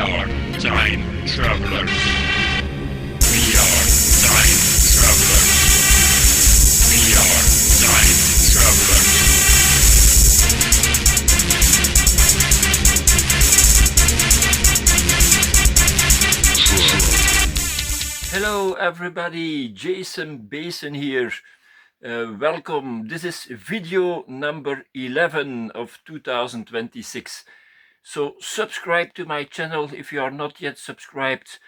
are time travelers. We are time travelers. We are time travelers. Hello everybody, Jason Basin here. Welcome. This is video number 11 of 2026. So subscribe to my channel if you are not yet subscribed.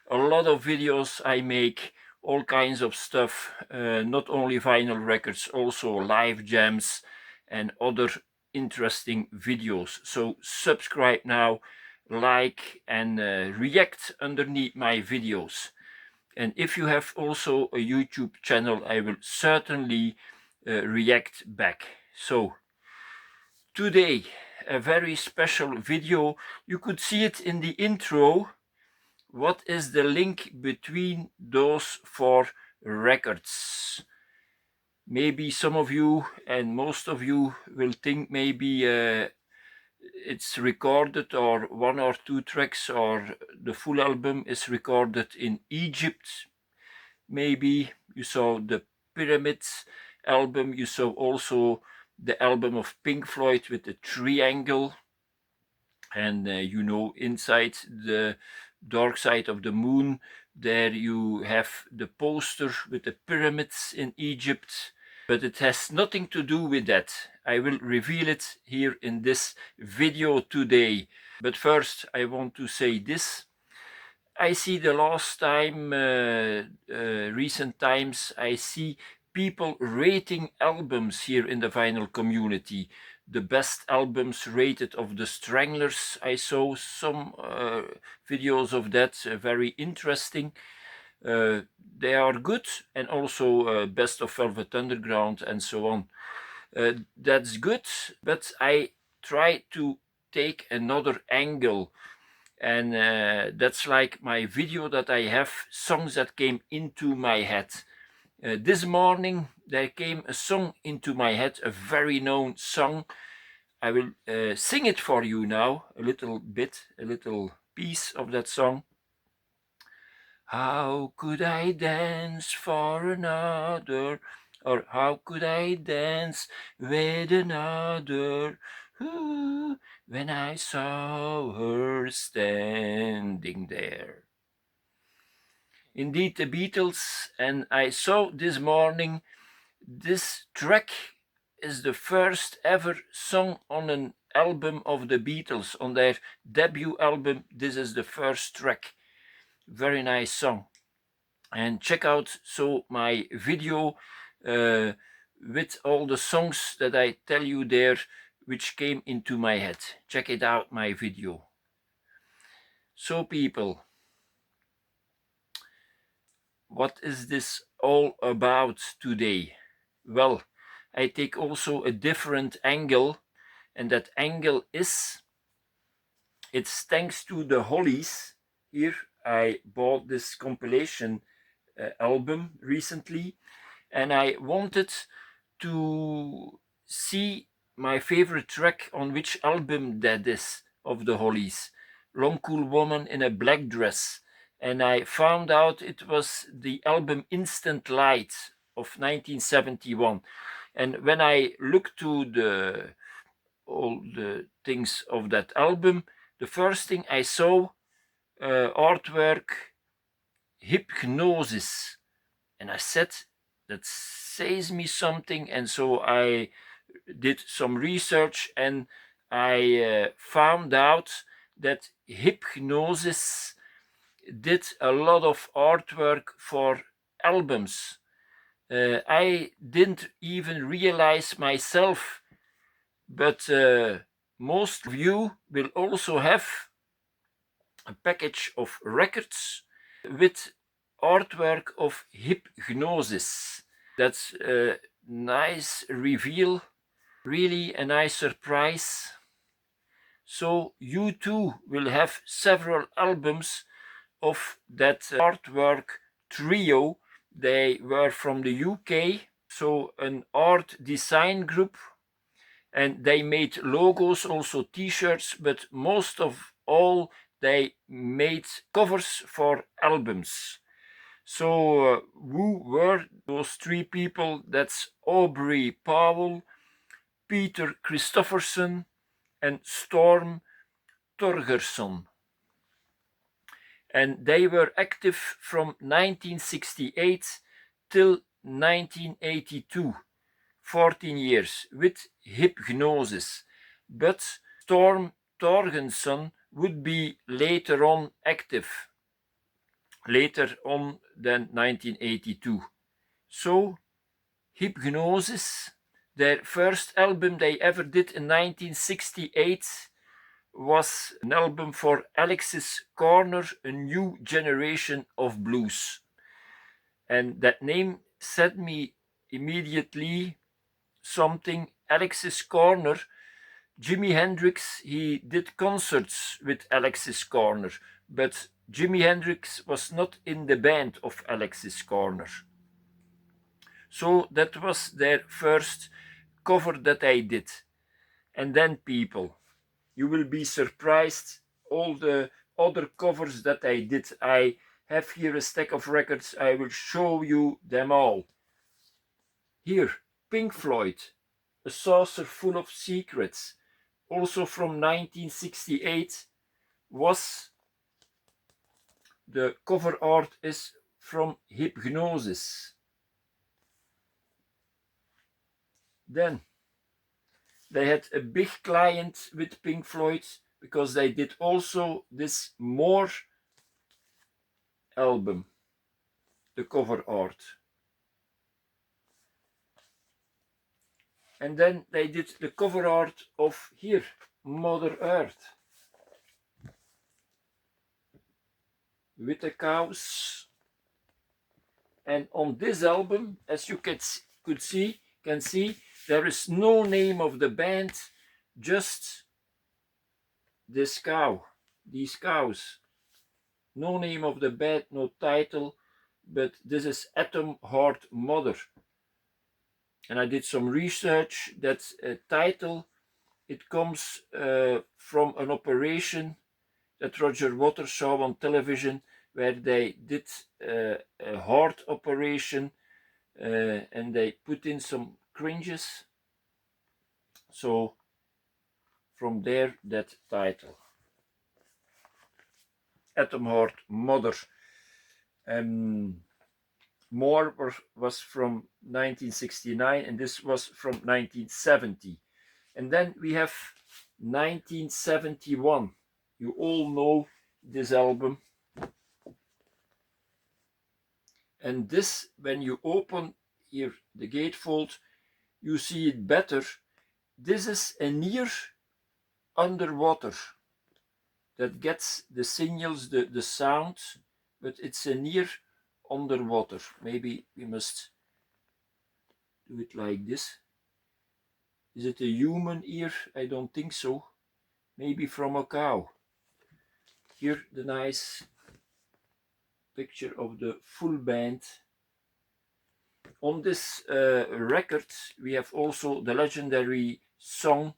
A lot of videos I make, all kinds of stuff, not only vinyl records, also live jams and other interesting videos. So subscribe now, like and react underneath my videos. And if you have also a YouTube channel, I will certainly react back. So today, a very special video. You could see it in the intro. What is the link between those four records? Maybe some of you and most of you will think maybe it's recorded, or one or two tracks, or the full album is recorded in Egypt. Maybe you saw the Pyramids album, you saw also the album of Pink Floyd with the triangle, and you know, inside the Dark Side of the Moon, there you have the poster with the pyramids in Egypt. But it has nothing to do with that. I will reveal it here in this video today. But first I want to say this. I see the last time, recent times, I see people rating albums here in the vinyl community. The best albums rated of the Stranglers. I saw some videos of that, very interesting. They are good, and also best of Velvet Underground and so on. That's good, but I try to take another angle, and that's like my video that I have, songs that came into my head. This morning there came a song into my head, a very known song. I will sing it for you now, a little bit, a little piece of that song. How could I dance for another, or how could I dance with another, ooh, when I saw her standing there? Indeed, the Beatles, and I saw this morning, this track is the first ever song on an album of the Beatles, on their debut album. This is the first track. Very nice song. And check out my video with all the songs that I tell you there, which came into my head. Check it out, my video. So people, what is this all about today? Well, I take also a different angle, and that angle is, it's thanks to the Hollies. Here I bought this compilation album recently, and I wanted to see my favorite track on which album that is of the Hollies, Long Cool Woman in a Black Dress. And I found out it was the album Instant Light of 1971. And when I looked to all the things of that album, the first thing I saw, artwork, Hypnosis. And I said, that says me something. And so I did some research, and I found out that Hypnosis did a lot of artwork for albums. I didn't even realize myself, but most of you will also have a package of records with artwork of Hypnosis. That's a nice reveal, really a nice surprise. So you too will have several albums of that artwork trio. They were from the UK, so an art design group, and they made logos, also t-shirts, but most of all they made covers for albums. So who were those three people? That's Aubrey Powell, Peter Christopherson, and Storm Torgerson. And they were active from 1968 till 1982, 14 years, with Hypgnosis. But Storm Torgerson would be later on active, later on than 1982. So, Hypgnosis, their first album they ever did in 1968, was an album for Alexis Corner, A New Generation of Blues. And that name said me immediately something. Alexis Corner, Jimi Hendrix, he did concerts with Alexis Corner, but Jimi Hendrix was not in the band of Alexis Corner. So that was their first cover that I did. And then, people, you will be surprised all the other covers that I did. I have here a stack of records. I will show you them all. Here, Pink Floyd, A Saucer Full of Secrets, also from 1968, was the cover art is from Hypgnosis. Then they had a big client with Pink Floyd because they did also this More album, the cover art. And then they did the cover art of here, Mother Earth, with the cows. And on this album, as you can see, there is no name of the band, just this cow, these cows. No name of the band, no title, but this is Atom Heart Mother. And I did some research. That title, it comes from an operation that Roger Waters saw on television, where they did a heart operation and they put in some cringes. So from there, that title, Atom Heart Mother. More was from 1969 and this was from 1970. And then we have 1971. You all know this album. And this, when you open here the gatefold, you see it better. This is a near underwater that gets the signals, the sound, but it's a near underwater. Maybe we must do it like this. Is it a human ear? I don't think so. Maybe from a cow. Here the nice picture of the full band. On this record we have also the legendary song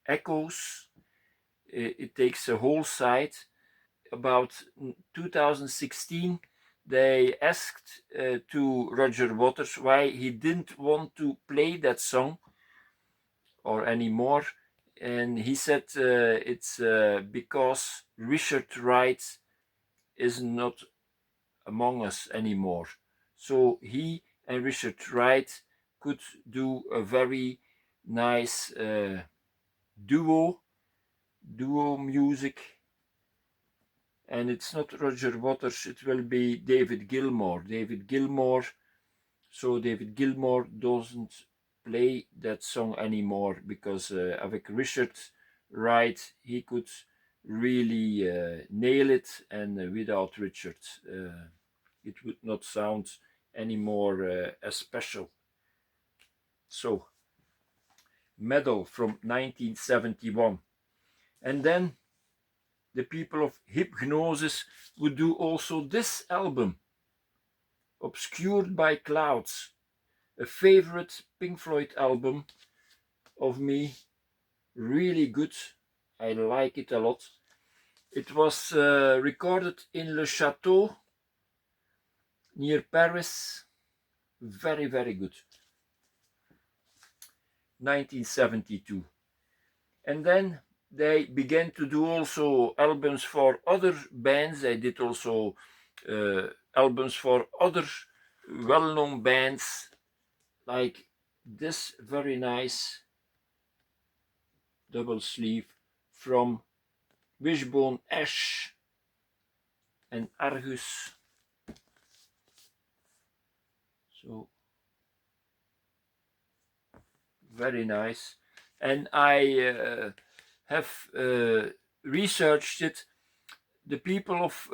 Echoes. It takes a whole side. About 2016 they asked to Roger Waters why he didn't want to play that song or anymore, and he said it's because Richard Wright is not among us anymore. So he and Richard Wright could do a very nice duo music. And it's not Roger Waters, it will be David Gilmour. So David Gilmour doesn't play that song anymore because avec Richard Wright he could really nail it, and without Richard it would not sound anymore as special. So Medal from 1971. And then the people of Hypgnosis would do also this album, Obscured by Clouds, a favorite Pink Floyd album of me, really good, I like it a lot. It was recorded in Le Château near Paris. Very, very good. 1972. And then they began to do also albums for other bands. They did also albums for other well-known bands, like this very nice double sleeve from Wishbone Ash and Argus. So very nice. And I have researched it. The people of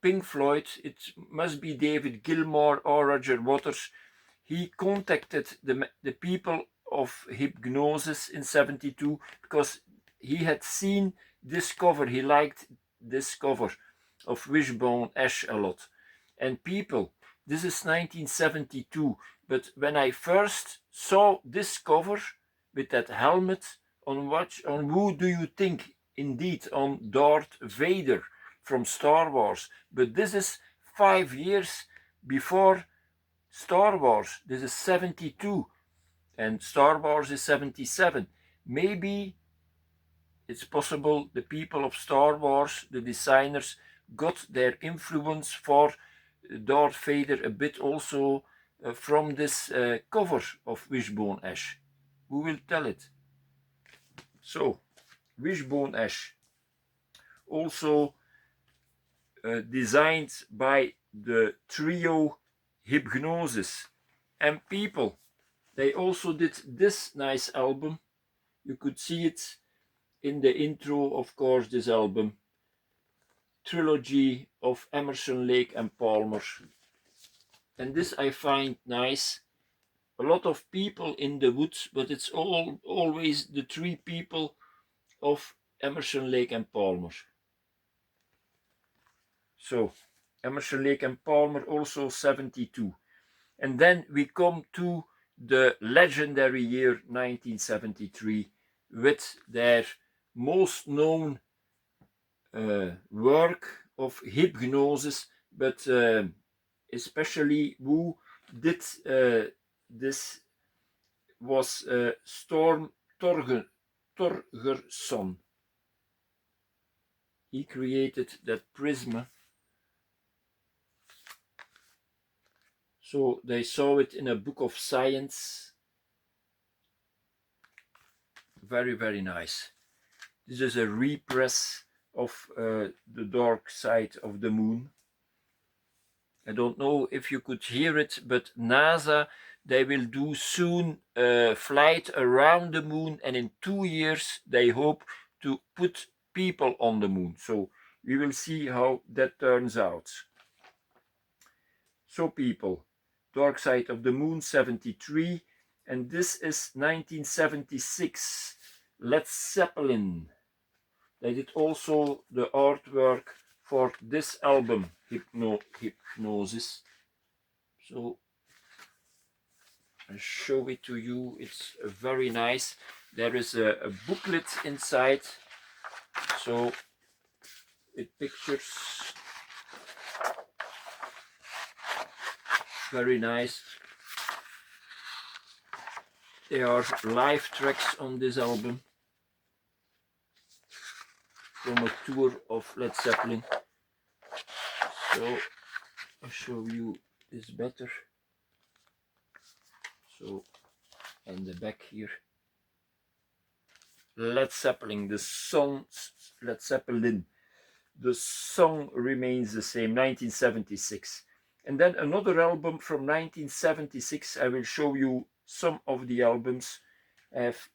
Pink Floyd, it must be David Gilmour or Roger Waters. He contacted the people of Hipgnosis in 72 because he had seen this cover. He liked this cover of Wishbone Ash a lot. And people, this is 1972, but when I first saw this cover with that helmet on who do you think? Indeed, on Darth Vader from Star Wars. But this is 5 years before Star Wars. This is 72 and Star Wars is 77. Maybe it's possible the people of Star Wars, the designers, got their influence for Darth Vader a bit also from this cover of Wishbone Ash. Who will tell it? So, Wishbone Ash, also designed by the trio Hipgnosis. And people, they also did this nice album. You could see it in the intro, of course, this album. Trilogy of Emerson, Lake and Palmer. And this I find nice. A lot of people in the woods, but it's always the three people of Emerson, Lake and Palmer. So, Emerson, Lake and Palmer, also 72. And then we come to the legendary year 1973 with their most known work of Hipgnosis, but especially who did this was Storm Thorgerson. He created that prism. So they saw it in a book of science. Very, very nice. This is a repress of The Dark Side of the Moon. I don't know if you could hear it, but NASA, they will do soon a flight around the moon, and in 2 years they hope to put people on the moon. So we will see how that turns out. So people, Dark Side of the Moon 73, and this is 1976, Led Zeppelin. They did also the artwork for this album, Hipgnosis. So I show it to you. It's very nice. There is a booklet inside, so it pictures. Very nice. There are live tracks on this album from a tour of Led Zeppelin. So I'll show you this better. So, and the back here. Led Zeppelin, the song Led Zeppelin. The song remains the same, 1976. And then another album from 1976. I will show you some of the albums. I have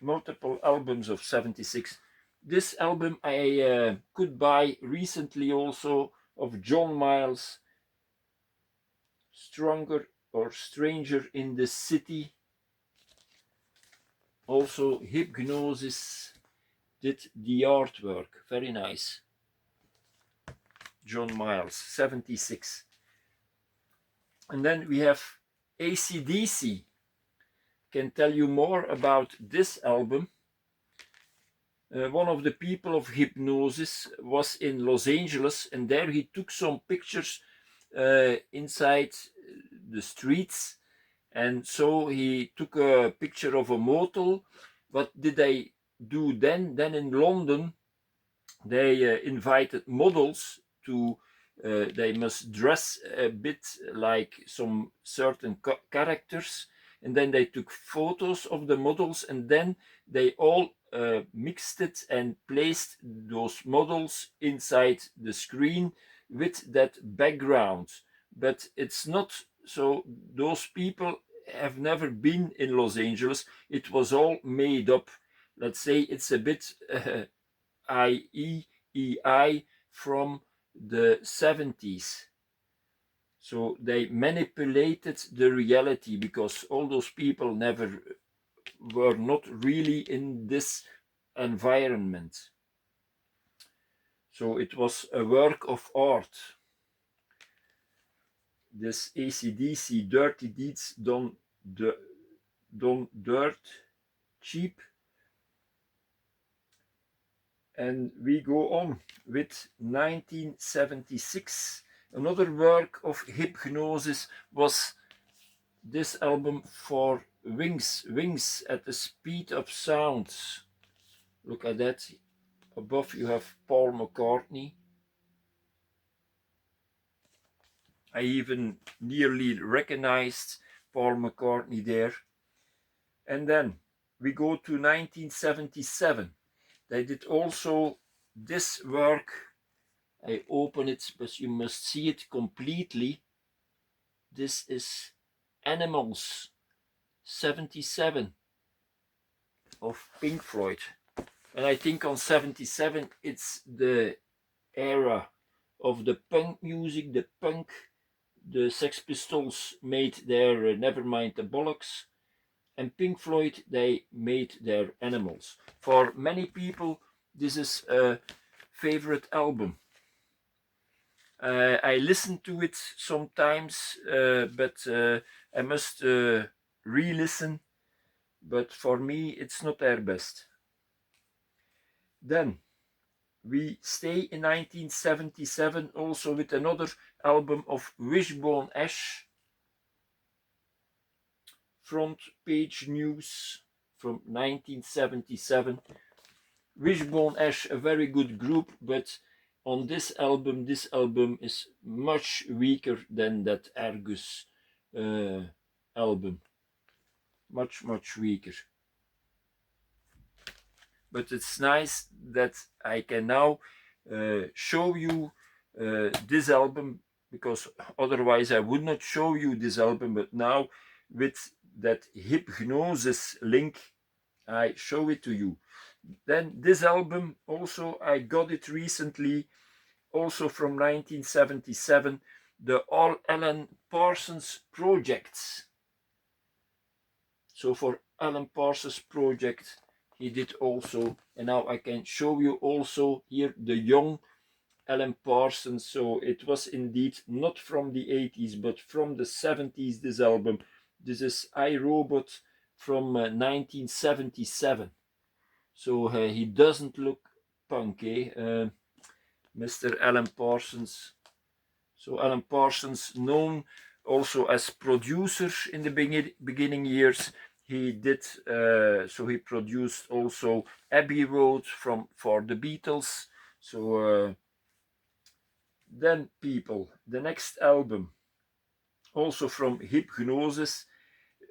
multiple albums of 76. This album I could buy recently also, of John Miles, Stronger or Stranger in the City. Also Hipgnosis did the artwork, very nice. John Miles, 76. And then we have AC/DC. Can tell you more about this album. one of the people of Hipgnosis was in Los Angeles, and there he took some pictures inside the streets. And so he took a picture of a motel. What did they do then? Then in London, they invited models to, they must dress a bit like some certain characters. And then they took photos of the models, and then they all mixed it and placed those models inside the screen with that background. But it's not so, those people have never been in Los Angeles. It was all made up. Let's say it's a bit IEEI from the 70s. So they manipulated the reality, because all those people were not really in this environment. So it was a work of art. This AC/DC, Dirty Deeds Done Dirt Cheap. And we go on with 1976. Another work of Hipgnosis was this album for Wings, Wings at the Speed of Sound. Look at that. Above you have Paul McCartney. I even nearly recognized Paul McCartney there. And then we go to 1977. They did also this work. I open it, but you must see it completely. This is Animals 77 of Pink Floyd. And I think on 77 it's the era of the punk music, the punk. The Sex Pistols made their Nevermind the Bollocks, and Pink Floyd, they made their Animals. For many people, this is a favorite album. I listen to it sometimes, but I must re-listen. But for me, it's not their best. Then we stay in 1977 also with another album of Wishbone Ash. Front Page News from 1977. Wishbone Ash, a very good group, but on this album is much weaker than that Argus album. Much weaker. But it's nice that I can now show you this album, because otherwise I would not show you this album, but now with that Hipgnosis link I show it to you. Then this album also, I got it recently, also from 1977, the All Alan Parsons Projects. So for Alan Parsons Project he did also, and now I can show you also here the young Alan Parsons. So it was indeed not from the 80s but from the 70s, this album. This is I, Robot from 1977. So he doesn't look punk, Mr. Alan Parsons. So Alan Parsons, known also as producer in the beginning years. He did, so he produced also Abbey Road for the Beatles. So then people, the next album, also from Hipgnosis,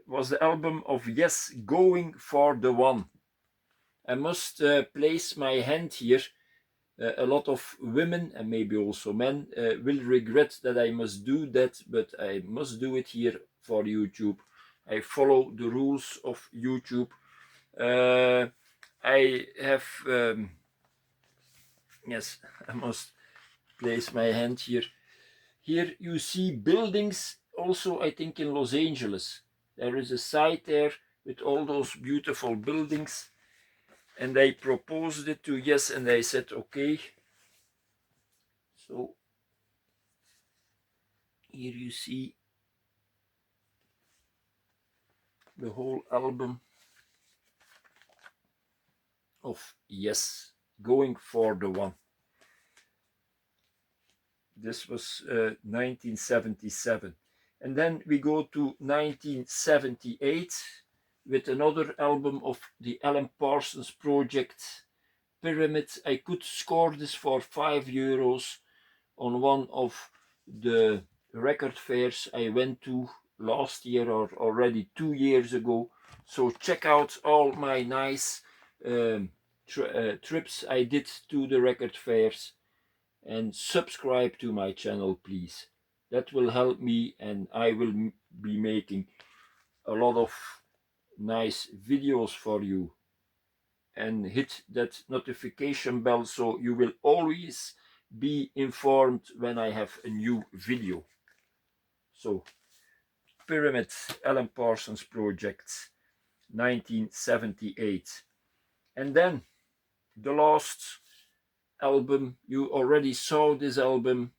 was the album of Yes, Going for the One. I must place my hand here. A lot of women and maybe also men will regret that I must do that, but I must do it here for YouTube. I follow the rules of YouTube. I have, yes, I must place my hand here. Here you see buildings also, I think in Los Angeles. There is a site there with all those beautiful buildings. And I proposed it to Yes, and they said okay. So here you see the whole album of Yes, going for the one. This was 1977. And then we go to 1978 with another album of the Alan Parsons Project, Pyramid. I could score this for €5 on one of the record fairs I went to last year or already 2 years ago. So check out all my nice trips I did to the record fairs, and subscribe to my channel, please. That will help me, and I will be making a lot of nice videos for you. And hit that notification bell so you will always be informed when I have a new video. So, Pyramid, Alan Parsons Project, 1978. And then the last album, you already saw this album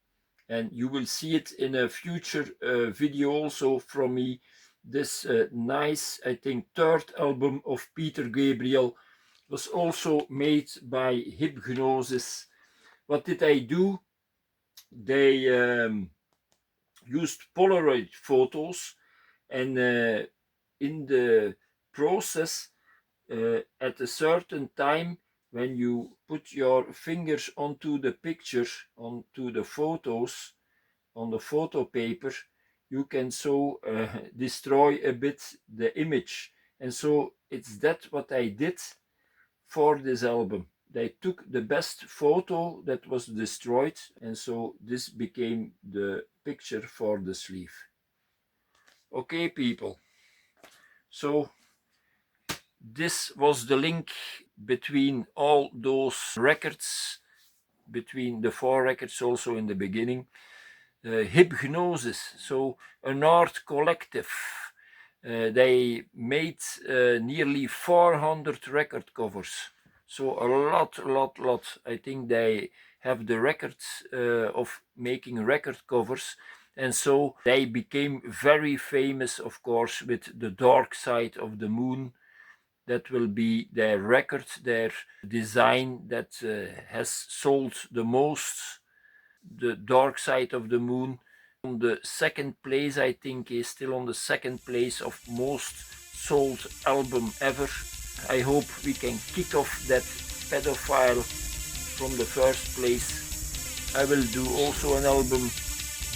and you will see it in a future video also from me. This nice, I think, third album of Peter Gabriel was also made by Hipgnosis. What did I do? They used Polaroid photos, and in the process, at a certain time, when you put your fingers onto the picture, onto the photos, on the photo paper, you can so destroy a bit the image. And so it's that what I did for this album. They took the best photo that was destroyed, and so this became the picture for the sleeve. Okay, people. So this was the link between all those records, between the 4 records also in the beginning. Hipgnosis, so an art collective. They made nearly 400 record covers. So a lot. I think they have the records of making record covers. And so they became very famous, of course, with The Dark Side of the Moon. That will be their record, their design that has sold the most. The Dark Side of the Moon. On the second place, I think, is still on the second place of most sold album ever. I hope we can kick off that pedophile from the first place. I will do also an album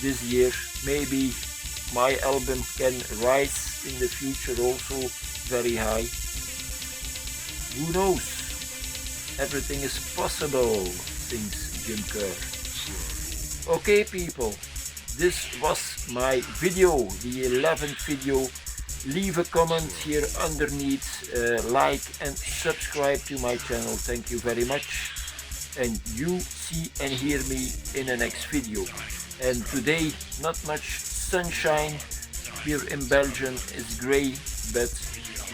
this year. Maybe my album can rise in the future also very high. Who knows? Everything is possible, thinks Jim Kerr. Okay, people, this was my video, the 11th video. Leave a comment here underneath, like and subscribe to my channel. Thank you very much, and you see and hear me in the next video. And today not much sunshine here in Belgium. It's gray, but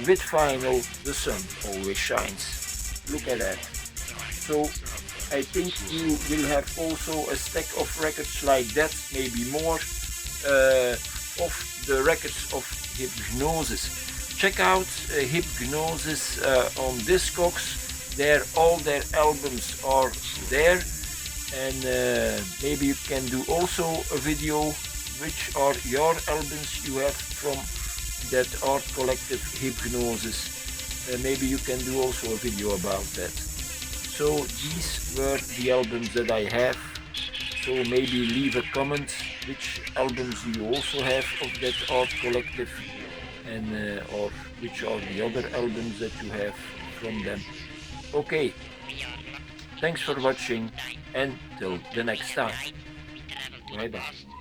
with vinyl the sun always shines. Look at that. So I think you will have also a stack of records like that, maybe more, of the records of Hipgnosis. Check out Hipgnosis on Discogs. All their albums are there, and maybe you can do also a video which are your albums you have from that art collective Hipgnosis. Maybe you can do also a video about that. So these were the albums that I have. So maybe leave a comment which albums you also have of that art collective, and or which are the other albums that you have from them. Okay, thanks for watching, and till the next time. Bye bye.